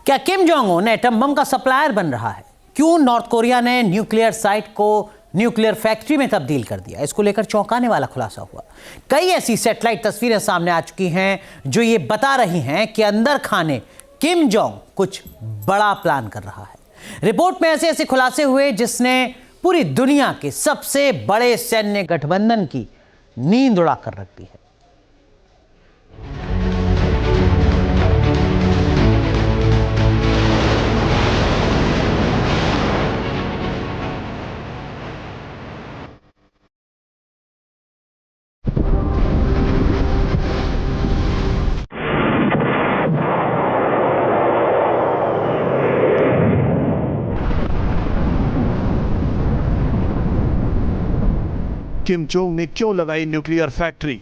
क्या Kim Jong Un atom bomb का supplier बन रहा है? क्यों नॉर्थ कोरिया ने न्यूक्लियर साइट को न्यूक्लियर फैक्ट्री में तब्दील कर दिया? इसको लेकर चौंकाने वाला खुलासा हुआ। कई ऐसी सैटेलाइट तस्वीरें सामने आ चुकी हैं जो ये बता रही हैं कि अंदर खाने किम जोंग कुछ बड़ा प्लान कर रहा है। रिपोर्ट में ऐसे ऐसे खुलासे हुए जिसने पूरी दुनिया के सबसे बड़े सैन्य गठबंधन की नींद उड़ा कर रख दी है। किम जोंग ने क्यों लगाई न्यूक्लियर फैक्ट्री?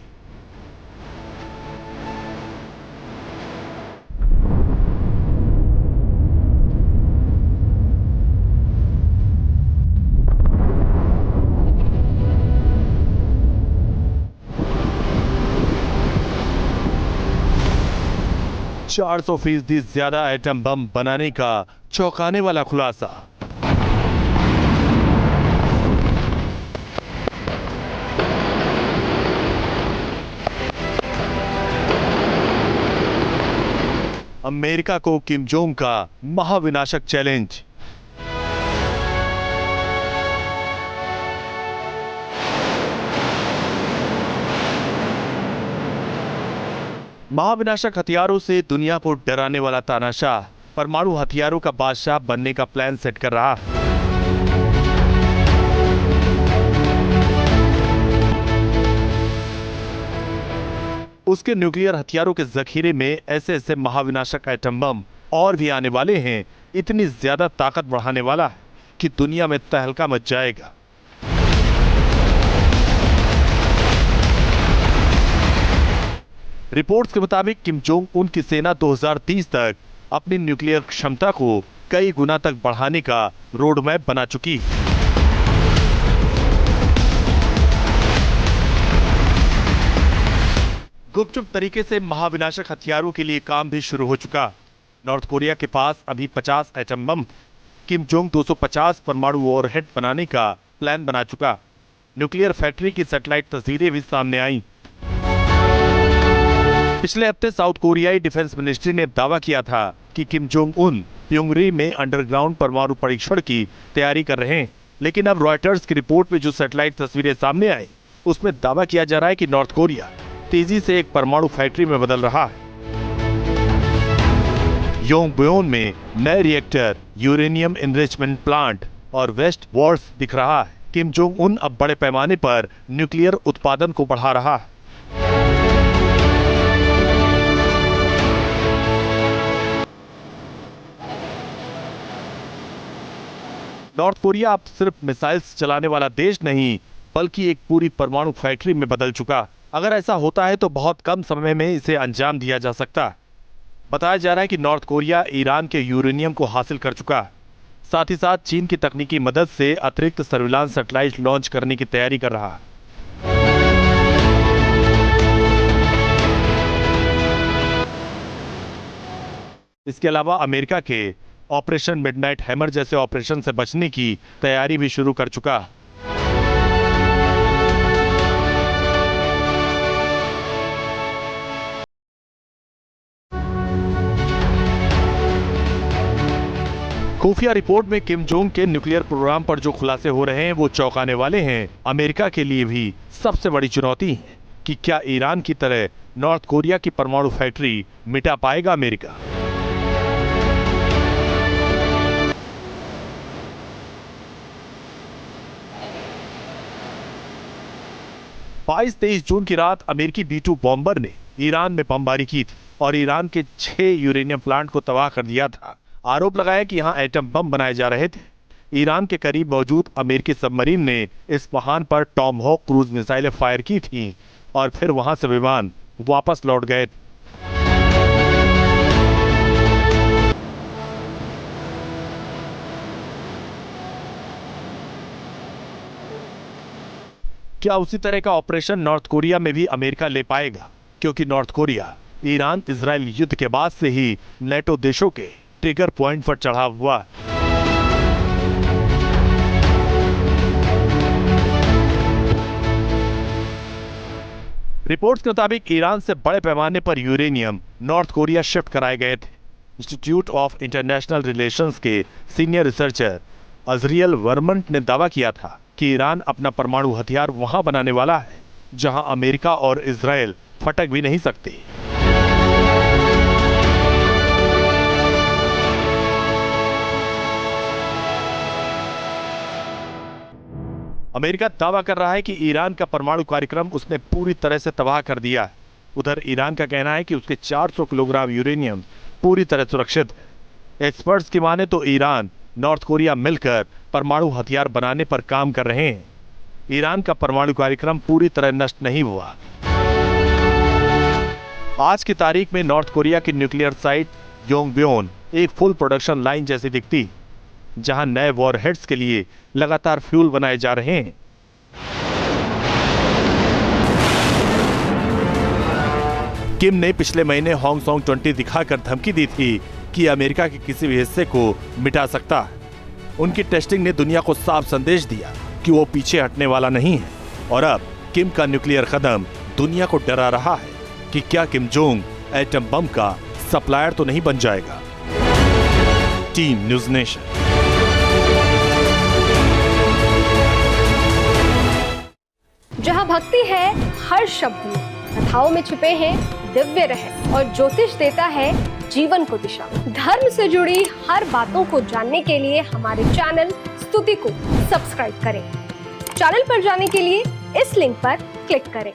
$400 ज्यादा एटम बम बनाने का चौंकाने वाला खुलासा। अमेरिका को किम जोंग का महाविनाशक चैलेंज। महाविनाशक हथियारों से दुनिया को डराने वाला तानाशाह परमाणु हथियारों का बादशाह बनने का प्लान सेट कर रहा है। उसके न्यूक्लियर हथियारों के जखीरे में ऐसे ऐसे महाविनाशक एटम बम और भी आने वाले हैं, इतनी ज्यादा ताकत बढ़ाने वाला है कि दुनिया में तहलका मच जाएगा। रिपोर्ट्स के मुताबिक किम जोंग उन की सेना 2030 तक अपनी न्यूक्लियर क्षमता को कई गुना तक बढ़ाने का रोड मैप बना चुकी है। गुपचुप तरीके से महाविनाशक हथियारों के लिए काम भी शुरू हो चुका। नॉर्थ कोरिया के पास अभी 50 एटम बम। किम जोंग 250 परमाणु वॉरहेड बनाने का प्लान बना चुका। न्यूक्लियर फैक्ट्री की सैटेलाइट तस्वीरें भी सामने आई। पिछले हफ्ते साउथ कोरियाई डिफेंस मिनिस्ट्री ने दावा किया था कि किम जोंग उन प्योंगरी में अंडरग्राउंड परमाणु परीक्षण की तैयारी कर रहे हैं, लेकिन अब रॉयटर्स की रिपोर्ट में जो सैटेलाइट तस्वीरें सामने आई उसमें दावा किया जा रहा है कि नॉर्थ कोरिया तेजी से एक परमाणु फैक्ट्री में बदल रहा है। योंगब्योन में नए रिएक्टर, यूरेनियम एनरिचमेंट प्लांट और वेस्ट वॉर्स दिख रहा है। किम जोंग उन अब बड़े पैमाने पर न्यूक्लियर उत्पादन को बढ़ा रहा है। नॉर्थ कोरिया अब सिर्फ मिसाइल्स चलाने वाला देश नहीं, बल्कि एक पूरी परमाणु फैक्ट्री में बदल चुका। अगर ऐसा होता है तो बहुत कम समय में इसे अंजाम दिया जा सकता है। बताया जा रहा है कि नॉर्थ कोरिया ईरान के यूरेनियम को हासिल कर चुका है। साथ ही साथ चीन की तकनीकी मदद से अतिरिक्त सर्विलांस सैटेलाइट लॉन्च करने की तैयारी कर रहा है। इसके अलावा अमेरिका के ऑपरेशन मिडनाइट हैमर जैसे ऑपरेशन से बचने की तैयारी भी शुरू कर चुका है। खुफिया रिपोर्ट में किम जोंग के न्यूक्लियर प्रोग्राम पर जो खुलासे हो रहे हैं वो चौंकाने वाले हैं। अमेरिका के लिए भी सबसे बड़ी चुनौती है कि क्या ईरान की तरह नॉर्थ कोरिया की परमाणु फैक्ट्री मिटा पाएगा अमेरिका। 22-23 जून की रात अमेरिकी B-2 बॉम्बर ने ईरान में बमबारी की थी और ईरान के 6 यूरेनियम प्लांट को तबाह कर दिया था। आरोप लगाया कि यहां एटम बम बनाए जा रहे थे। ईरान के करीब मौजूद अमेरिकी सबमरीन ने इस पहाड़ पर टॉमहॉक क्रूज मिसाइलें फायर की थी और फिर वहां से विमान वापस लौट गए। क्या उसी तरह का ऑपरेशन नॉर्थ कोरिया में भी अमेरिका ले पाएगा? क्योंकि नॉर्थ कोरिया ईरान इजराइल युद्ध के बाद से ही नेटो देशों के ट्रिगर पॉइंट पर चढ़ा हुआ। रिपोर्ट्स के मुताबिक ईरान से बड़े पैमाने पर यूरेनियम नॉर्थ कोरिया शिफ्ट कराए गए थे। इंस्टीट्यूट ऑफ इंटरनेशनल रिलेशंस के सीनियर रिसर्चर अजरियल वर्मंट ने दावा किया था कि ईरान अपना परमाणु हथियार वहां बनाने वाला है जहां अमेरिका और इजराइल फटक भी नहीं सकते। अमेरिका दावा कर रहा है कि ईरान का परमाणु कार्यक्रम उसने पूरी तरह से तबाह कर दिया है। उधर ईरान का कहना है कि उसके 400 किलोग्राम यूरेनियम पूरी तरह सुरक्षित है। एक्सपर्ट्स की माने तो ईरान नॉर्थ कोरिया मिलकर परमाणु हथियार बनाने पर काम कर रहे हैं। ईरान का परमाणु कार्यक्रम पूरी तरह नष्ट नहीं हुआ। आज की तारीख में नॉर्थ कोरिया की न्यूक्लियर साइट योंगब्योन एक फुल प्रोडक्शन लाइन जैसी दिखती, जहां नए वॉरहेड्स के लिए लगातार फ्यूल बनाए जा रहे हैं। किम ने पिछले महीने होंगसोंग 20 दिखाकर धमकी दी थी कि अमेरिका के किसी भी हिस्से को मिटा सकता है। उनकी टेस्टिंग ने दुनिया को साफ संदेश दिया कि वो पीछे हटने वाला नहीं है। और अब किम का न्यूक्लियर कदम दुनिया को डरा रहा है कि क्या किम जोंग एटम बम का सप्लायर तो नहीं बन जाएगा। Team news nation. जहां भक्ति है हर शब्द में, कथाओं में छुपे हैं दिव्य रहस्य और ज्योतिष देता है जीवन को दिशा। धर्म से जुड़ी हर बातों को जानने के लिए हमारे चैनल स्तुति को सब्सक्राइब करें। चैनल पर जाने के लिए इस लिंक पर क्लिक करें।